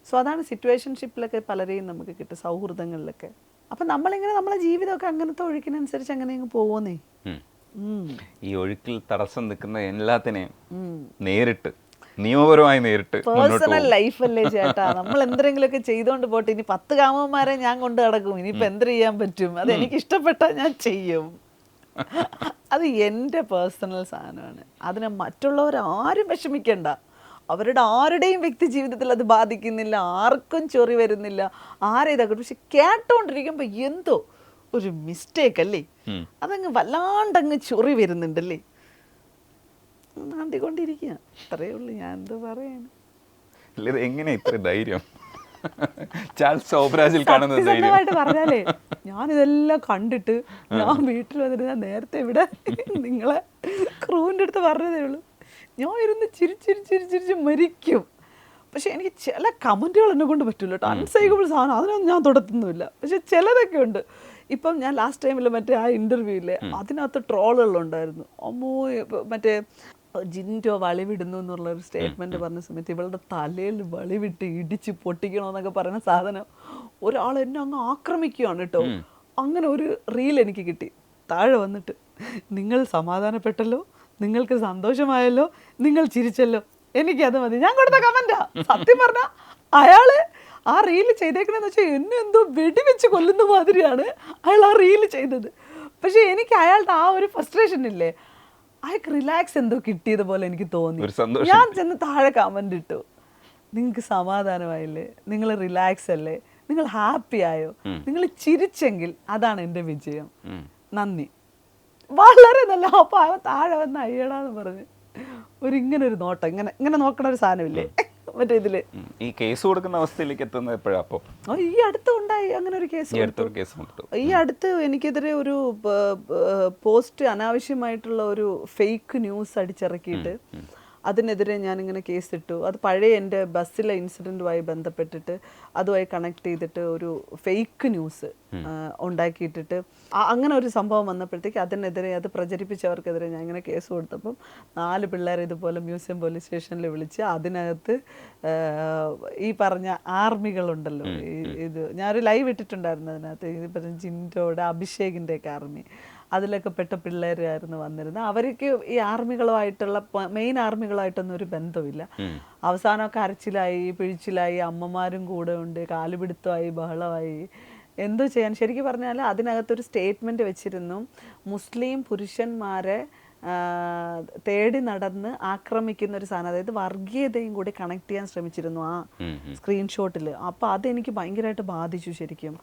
സോ അതാണ് സിറ്റുവേഷൻഷിപ്പിലൊക്കെ പലരെയും നമുക്ക് കിട്ടും, സൗഹൃദങ്ങളിലൊക്കെ. അപ്പം നമ്മളിങ്ങനെ നമ്മളെ ജീവിതമൊക്കെ അങ്ങനത്തെ ഒഴുക്കിനനുസരിച്ച് അങ്ങനെ അങ്ങ് പോകുന്നേ. ഈ ഒഴുക്കിൽ തടസ്സം നിൽക്കുന്ന എല്ലാത്തിനെയും നേരിട്ട് നിയമപരമായി നേരിട്ട് പേഴ്സണൽ ലൈഫല്ലേ ചേട്ടാ, നമ്മൾ എന്തെങ്കിലുമൊക്കെ ചെയ്തോണ്ട് പോട്ടെ. ഇനി 10 കാമന്മാരെ ഞാൻ കൊണ്ട് നടക്കും, ഇനിയിപ്പോൾ എന്ത് ചെയ്യാൻ പറ്റും? അത് എനിക്ക് ഇഷ്ടപ്പെട്ടാൽ ഞാൻ ചെയ്യും. അത് എൻ്റെ പേഴ്സണൽ സാധനമാണ്. അതിനെ മറ്റുള്ളവർ ആരും വിഷമിക്കണ്ട. അവരുടെ ആരുടെയും വ്യക്തി ജീവിതത്തിൽ അത് ബാധിക്കുന്നില്ല, ആർക്കും ചൊറി വരുന്നില്ല, ആരേതാക്കും. പക്ഷെ കേട്ടോണ്ടിരിക്കുമ്പോൾ എന്തോ ഒരു മിസ്റ്റേക്ക് അല്ലേ, അതങ്ങ് വല്ലാണ്ടങ്ങ് ചൊറി വരുന്നുണ്ടല്ലേ, നാണ്ടിക്കൊണ്ടിരിക്കുക. അത്രയേ ഉള്ളൂ. ഞാൻ എന്താ പറയാൻ. എങ്ങനെ ഇത്ര ധൈര്യം സത്യസന്ധമായിട്ട് പറഞ്ഞാലേ, ഞാനിതെല്ലാം കണ്ടിട്ട് ഞാൻ വീട്ടിൽ വന്നിട്ട് ഞാൻ നേരത്തെ ഇവിടെ നിങ്ങളെ ക്രൂവിൻ്റെ അടുത്ത് പറഞ്ഞതേ ഉള്ളൂ, ഞാൻ ഇരുന്ന് ചിരിച്ചിരിച്ചിരിച്ചിരിച്ച് മരിക്കും. പക്ഷെ എനിക്ക് ചില കമൻറ്റുകൾ എന്നെ കൊണ്ട് പറ്റില്ല കേട്ടോ. അൺസൈക്കബിൾ സാധനം അതിനൊന്നും ഞാൻ തുടത്തുന്നില്ല. പക്ഷെ ചിലതൊക്കെ ഉണ്ട്. ഇപ്പം ഞാൻ ലാസ്റ്റ് ടൈമിൽ മറ്റേ ആ ഇൻ്റർവ്യൂവിൽ അതിനകത്ത് ട്രോളുകളുണ്ടായിരുന്നു. അമ്മോ, മറ്റേ ജിൻറ്റോ വളിവിടുന്നു എന്നുള്ളൊരു സ്റ്റേറ്റ്മെൻറ്റ് പറഞ്ഞ സമയത്ത് ഇവളുടെ തലയിൽ വളിവിട്ട് ഇടിച്ച് പൊട്ടിക്കണമെന്നൊക്കെ പറയുന്ന സാധനം ഒരാൾ എന്നെ അങ്ങ് ആക്രമിക്കുകയാണ് കേട്ടോ. അങ്ങനെ ഒരു റീൽ എനിക്ക് കിട്ടി. താഴെ വന്നിട്ട്, നിങ്ങൾ സമാധാനപ്പെട്ടല്ലോ, നിങ്ങൾക്ക് സന്തോഷമായല്ലോ, നിങ്ങൾ ചിരിച്ചല്ലോ, എനിക്കത് മതി. ഞാൻ കൊടുത്ത കമൻറ്റാ. സത്യം പറഞ്ഞാൽ അയാൾ ആ റീല് ചെയ്തേക്കണെന്ന് വെച്ചാൽ എന്നെ എന്തോ വെടിവെച്ച് കൊല്ലുന്ന മാതിരിയാണ് അയാൾ ആ റീല് ചെയ്തത്. പക്ഷെ എനിക്ക് അയാളുടെ ആ ഒരു ഫ്രസ്ട്രേഷൻ ഇല്ലേ, അയാൾക്ക് റിലാക്സ് എന്തോ കിട്ടിയതുപോലെ എനിക്ക് തോന്നി. ഞാൻ ചെന്ന് താഴെ കമൻ്റ് ഇട്ടു, നിങ്ങൾക്ക് സമാധാനമായില്ലേ, നിങ്ങൾ റിലാക്സ് അല്ലേ, നിങ്ങൾ ഹാപ്പി ആയോ, നിങ്ങൾ ചിരിച്ചെങ്കിൽ അതാണ് എൻ്റെ വിജയം, നന്ദി, വളരെ നല്ല. അപ്പോൾ അവൻ താഴെ വന്ന് അയ്യടാന്ന് പറഞ്ഞ് ഇങ്ങനെ ഒരു നോട്ടം, ഇങ്ങനെ നോക്കണ ഒരു സാധനമില്ലേ മറ്റേ ഇതില്. ഈ കേസ് കൊടുക്കുന്ന അവസ്ഥയിലേക്ക് എത്തുന്നത് എപ്പോഴാ? അപ്പോൾ ഈ അടുത്ത് ഉണ്ടായി അങ്ങനെ ഒരു കേസ്. ഈ അടുത്ത് എനിക്കെതിരെ ഒരു പോസ്റ്റ്, അനാവശ്യമായിട്ടുള്ള ഒരു ഫേക്ക് ന്യൂസ് അടിച്ചിറക്കിയിട്ട് അതിനെതിരെ ഞാനിങ്ങനെ കേസിട്ടു. അത് പഴയ എൻ്റെ ബസ്സിലെ ഇൻസിഡൻറ്റുമായി ബന്ധപ്പെട്ടിട്ട് അതുമായി കണക്ട് ചെയ്തിട്ട് ഒരു ഫേക്ക് ന്യൂസ് ഉണ്ടാക്കിയിട്ടിട്ട് അങ്ങനെ ഒരു സംഭവം വന്നപ്പോഴത്തേക്ക് അതിനെതിരെ, അത് പ്രചരിപ്പിച്ചവർക്കെതിരെ ഞാൻ ഇങ്ങനെ കേസ് കൊടുത്തപ്പം 4 പിള്ളേരെ ഇതുപോലെ മ്യൂസിയം പോലീസ് സ്റ്റേഷനിൽ വിളിച്ച് അതിനകത്ത് ഈ പറഞ്ഞ ആർമികളുണ്ടല്ലോ, ഇത് ഞാനൊരു ലൈവ് ഇട്ടിട്ടുണ്ടായിരുന്നു. അതിനകത്ത് ഇത് പറഞ്ഞ ജിൻറ്റോയുടെ, അഭിഷേകിൻ്റെയൊക്കെ ആർമി, അതിലൊക്കെ പെട്ട പിള്ളേരായിരുന്നു വന്നിരുന്നത്. അവർക്ക് ഈ ആർമികളുമായിട്ടുള്ള, മെയിൻ ആർമികളുമായിട്ടൊന്നും ഒരു ബന്ധമില്ല. അവസാനമൊക്കെ അരച്ചിലായി, പിഴിച്ചിലായി, അമ്മമാരും കൂടെ ഉണ്ട്, കാലുപിടുത്തമായി, ബഹളമായി. എന്തോ ചെയ്യാൻ. ശരിക്കും പറഞ്ഞാൽ അതിനകത്തൊരു സ്റ്റേറ്റ്മെൻറ്റ് വെച്ചിരുന്നു, മുസ്ലിം പുരുഷന്മാരെ തേടി നടന്ന് ആക്രമിക്കുന്ന ഒരു സാധനം, അതായത് വർഗീയതയും കൂടി കണക്ട് ചെയ്യാൻ ശ്രമിച്ചിരുന്നു ആ സ്ക്രീൻഷോട്ടിൽ. അപ്പോൾ അതെനിക്ക് ഭയങ്കരമായിട്ട് ബാധിച്ചു ശരിക്കും.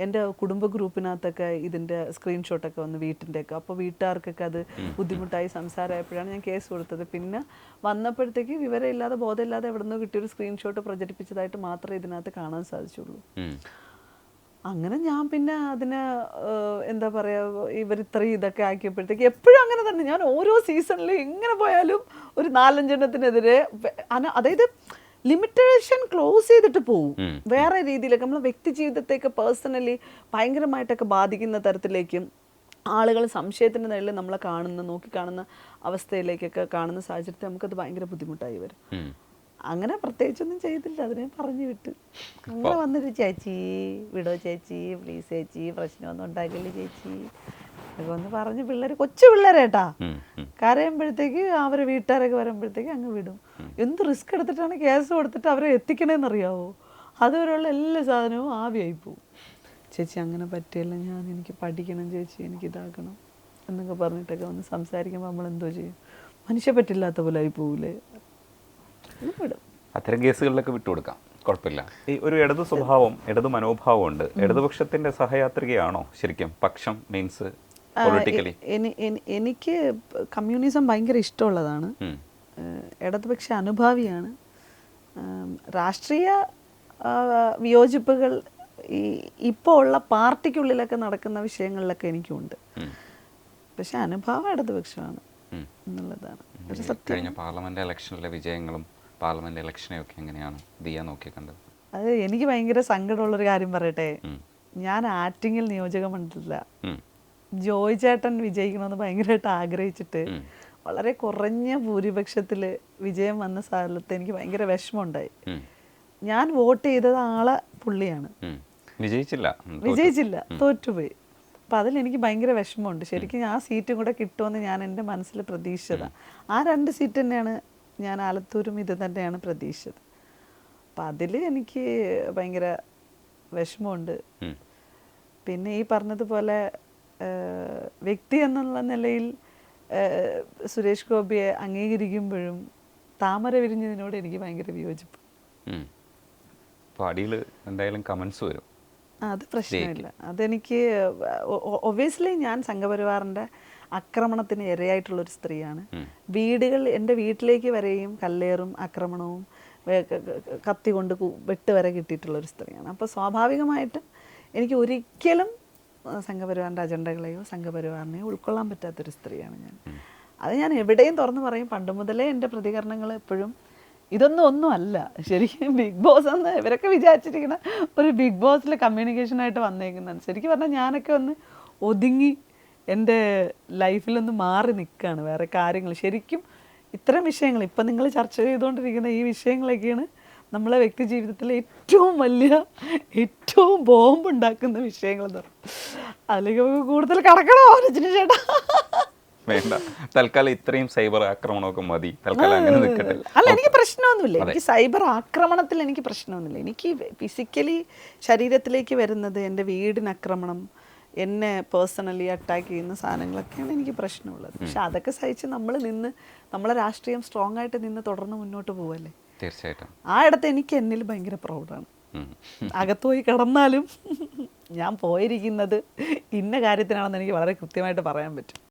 എൻ്റെ കുടുംബ ഗ്രൂപ്പിനകത്തൊക്കെ ഇതിൻ്റെ സ്ക്രീൻഷോട്ടൊക്കെ വന്ന് വീട്ടിൻ്റെയൊക്കെ, അപ്പോൾ വീട്ടുകാർക്കൊക്കെ അത് ബുദ്ധിമുട്ടായി സംസാരമായപ്പോഴാണ് ഞാൻ കേസ് കൊടുത്തത്. പിന്നെ വന്നപ്പോഴത്തേക്ക് വിവരമില്ലാതെ ബോധമില്ലാതെ എവിടെ നിന്നോ കിട്ടിയൊരു സ്ക്രീൻഷോട്ട് പ്രചരിപ്പിച്ചതായിട്ട് മാത്രമേ ഇതിനകത്ത് കാണാൻ സാധിച്ചുള്ളൂ. അങ്ങനെ ഞാൻ പിന്നെ അതിനെ എന്താ പറയുക, ഇവർ ഇത്രയും ഇതൊക്കെ ആക്കിയപ്പോഴത്തേക്ക് എപ്പോഴും അങ്ങനെ തന്നെ ഞാൻ ഓരോ സീസണിലും എങ്ങനെ പോയാലും ഒരു 4-5 എണ്ണത്തിനെതിരെ, അതായത് ലിമിറ്റേഷൻ ക്ലോസ് ചെയ്തിട്ട് പോവും വേറെ രീതിയിലൊക്കെ, നമ്മളെ വ്യക്തി ജീവിതത്തെയൊക്കെ പേഴ്സണലി ഭയങ്കരമായിട്ടൊക്കെ ബാധിക്കുന്ന തരത്തിലേക്കും ആളുകൾ സംശയത്തിൻ്റെ നിലയിൽ നമ്മളെ നോക്കി കാണുന്ന അവസ്ഥയിലേക്കൊക്കെ കാണുന്ന സാഹചര്യത്തിൽ നമുക്കത് ഭയങ്കര ബുദ്ധിമുട്ടായി വരും. അങ്ങനെ പ്രത്യേകിച്ചൊന്നും ചെയ്തില്ല, അതിനെ പറഞ്ഞു വിട്ട്. അങ്ങനെ വന്നിട്ട് ചേച്ചി വിടോ ചേച്ചി, പ്ലീസ് ചേച്ചി, പ്രശ്നമൊന്നും ഉണ്ടാക്കില്ല ചേച്ചി ഒക്കെ ഒന്ന് പറഞ്ഞ് പിള്ളേർ, കൊച്ചു പിള്ളേരേട്ടാ, കരയുമ്പോഴത്തേക്ക് അവരെ വീട്ടുകാരൊക്കെ വരുമ്പോഴത്തേക്ക് അങ്ങ് വിടും. എന്ത് റിസ്ക് എടുത്തിട്ടാണ് കേസ് കൊടുത്തിട്ട് അവരെ എത്തിക്കണേന്നറിയാവോ? അതുവരെയുള്ള എല്ലാ സാധനവും ആവിയായി പോവും. ചേച്ചി അങ്ങനെ പറ്റിയല്ല, എനിക്ക് പഠിക്കണം ചേച്ചി, എനിക്ക് ഇതാക്കണം എന്നൊക്കെ പറഞ്ഞിട്ടൊക്കെ വന്ന് സംസാരിക്കുമ്പോൾ നമ്മൾ എന്തോ ചെയ്യും, മനുഷ്യ പറ്റില്ലാത്ത പോലെ ആയി പോവില്ലേ. അത്തരം കേസുകളിലൊക്കെ വിട്ടുകൊടുക്കാം, കുഴപ്പമില്ല. ഈ ഒരു ഇടതു സ്വഭാവം, ഇടതു മനോഭാവം ഉണ്ട്. ഇടതുപക്ഷത്തിന്റെ സഹയാത്രികയാണോ ശരിക്കും പക്ഷം? മീൻസ് പൊളിറ്റിക്കലി എനിക്ക് കമ്മ്യൂണിസം ഭയങ്കര ഇഷ്ടമുള്ളതാണ്, ഇടതുപക്ഷ അനുഭാവിയാണ്. രാഷ്ട്രീയ വിയോജിപ്പുകൾ ഇപ്പോൾ ഉള്ള പാർട്ടിക്കുള്ളിലൊക്കെ നടക്കുന്ന വിഷയങ്ങളിലൊക്കെ എനിക്കുണ്ട്, പക്ഷെ അനുഭാവം ഇടതുപക്ഷമാണ് എന്നുള്ളതാണ് ഒരു സത്യം. കഴിഞ്ഞ പാർലമെന്റ് ഇലക്ഷനിലെ വിജയങ്ങളും പാർലമെന്റ് ഇലക്ഷനെയൊക്കെ എങ്ങനെയാണ് ദിയ നോക്കി കണ്ടത്? അത് എനിക്ക് ഭയങ്കര സങ്കടമുള്ളൊരു കാര്യം പറയട്ടെ. ഞാൻ ആറ്റിങ്ങൽ നിയോജക മണ്ഡലത്തില ജോയ് ചേട്ടൻ വിജയിക്കണമെന്ന് ഭയങ്കരമായിട്ട് ആഗ്രഹിച്ചിട്ട് വളരെ കുറഞ്ഞ ഭൂരിപക്ഷത്തിൽ വിജയം വന്ന സ്ഥലത്ത് എനിക്ക് ഭയങ്കര വിഷമമുണ്ടായി. ഞാൻ വോട്ട് ചെയ്തത് ആളെ പുള്ളിയാണ്, വിജയിച്ചില്ല, തോറ്റുപോയി. അപ്പം അതിലെനിക്ക് ഭയങ്കര വിഷമമുണ്ട്. ശരിക്കും ആ സീറ്റും കൂടെ കിട്ടുമെന്ന് ഞാൻ എൻ്റെ മനസ്സിൽ പ്രതീക്ഷിച്ചതാണ്. ആ 2 സീറ്റ് തന്നെയാണ് ഞാൻ ആലത്തൂരും ഇത് തന്നെയാണ് പ്രതീക്ഷിച്ചത്. അപ്പം അതിൽ എനിക്ക് ഭയങ്കര വിഷമമുണ്ട്. പിന്നെ ഈ പറഞ്ഞതുപോലെ വ്യക്തി എന്നുള്ള നിലയിൽ സുരേഷ് ഗോപിയെ അംഗീകരിക്കുമ്പോഴും താമര വിരിഞ്ഞതിനോട് എനിക്ക് ഭയങ്കര വിയോജിപ്പ്. അടിയിൽ എന്തായാലും കമൻസ് വരും, അത് പ്രശ്നമില്ല. അതെനിക്ക് ഒബ്വിയസ്ലി ഞാൻ സംഘപരിവാറിൻ്റെ ആക്രമണത്തിന് ഇരയായിട്ടുള്ളൊരു സ്ത്രീയാണ്. എൻ്റെ വീട്ടിലേക്ക് വരെയും കല്ലേറും ആക്രമണവും കത്തി കൊണ്ട് വെട്ട് വരെ കിട്ടിയിട്ടുള്ളൊരു സ്ത്രീയാണ്. അപ്പോൾ സ്വാഭാവികമായിട്ടും എനിക്ക് ഒരിക്കലും സംഘപരിവാറിൻ്റെ അജണ്ടകളെയോ സംഘപരിവാറിനെയോ ഉൾക്കൊള്ളാൻ പറ്റാത്തൊരു സ്ത്രീയാണ് ഞാൻ. അത് ഞാൻ എവിടെയും തുറന്നു പറയും. പണ്ട് മുതലേ എൻ്റെ പ്രതികരണങ്ങൾ എപ്പോഴും ഒന്നും അല്ല. ശരിക്കും ബിഗ് ബോസ് എന്ന് ഇവരൊക്കെ വിചാരിച്ചിരിക്കുന്ന ഒരു ബിഗ് ബോസിൽ കമ്മ്യൂണിക്കേഷനായിട്ട് വന്നേക്കുന്നതാണ്. ശരിക്കും പറഞ്ഞാൽ ഞാനൊക്കെ ഒന്ന് ഒതുങ്ങി എൻ്റെ ലൈഫിലൊന്ന് മാറി നിൽക്കുകയാണ്. വേറെ കാര്യങ്ങൾ ശരിക്കും ഇത്തരം വിഷയങ്ങൾ ഇപ്പം നിങ്ങൾ ചർച്ച ചെയ്തുകൊണ്ടിരിക്കുന്ന ഈ വിഷയങ്ങളൊക്കെയാണ് നമ്മളെ വ്യക്തി ജീവിതത്തിലെ ഏറ്റവും ബോംബുണ്ടാക്കുന്ന വിഷയങ്ങൾ എന്ന് പറയും. അതിലേക്ക് നമുക്ക് കൂടുതൽ കടക്കണോ രജനി ചേട്ടാ? വേണ്ട, തൽക്കാലം ഇത്രയും സൈബർ ആക്രമണമൊക്കെ മതി, തൽക്കാലം അങ്ങനെ നിൽക്കട്ടെ. അല്ല, എനിക്ക് പ്രശ്നമൊന്നുമില്ല. എനിക്ക് സൈബർ ആക്രമണത്തിൽ എനിക്ക് പ്രശ്നമൊന്നുമില്ല. എനിക്ക് ഫിസിക്കലി ശരീരത്തിലേക്ക് വരുന്നത്, എൻ്റെ വീടിന് ആക്രമണം, എന്നെ പേഴ്സണലി അറ്റാക്ക് ചെയ്യുന്ന സാധനങ്ങളൊക്കെയാണ് എനിക്ക് പ്രശ്നമുള്ളത്. പക്ഷെ അതൊക്കെ സഹിച്ച് നമ്മളെ രാഷ്ട്രീയം സ്ട്രോങ് ആയിട്ട് നിന്ന് തുടർന്ന് മുന്നോട്ട് പോവല്ലേ. തീർച്ചയായിട്ടും ആ ഇടത്ത് എനിക്ക് എന്നിൽ ഭയങ്കര പ്രൗഡാണ്. അകത്ത് പോയി കിടന്നാലും ഞാൻ പോയിരിക്കുന്നത് ഇന്ന കാര്യത്തിനാണെന്ന് എനിക്ക് വളരെ കൃത്യമായിട്ട് പറയാൻ പറ്റും.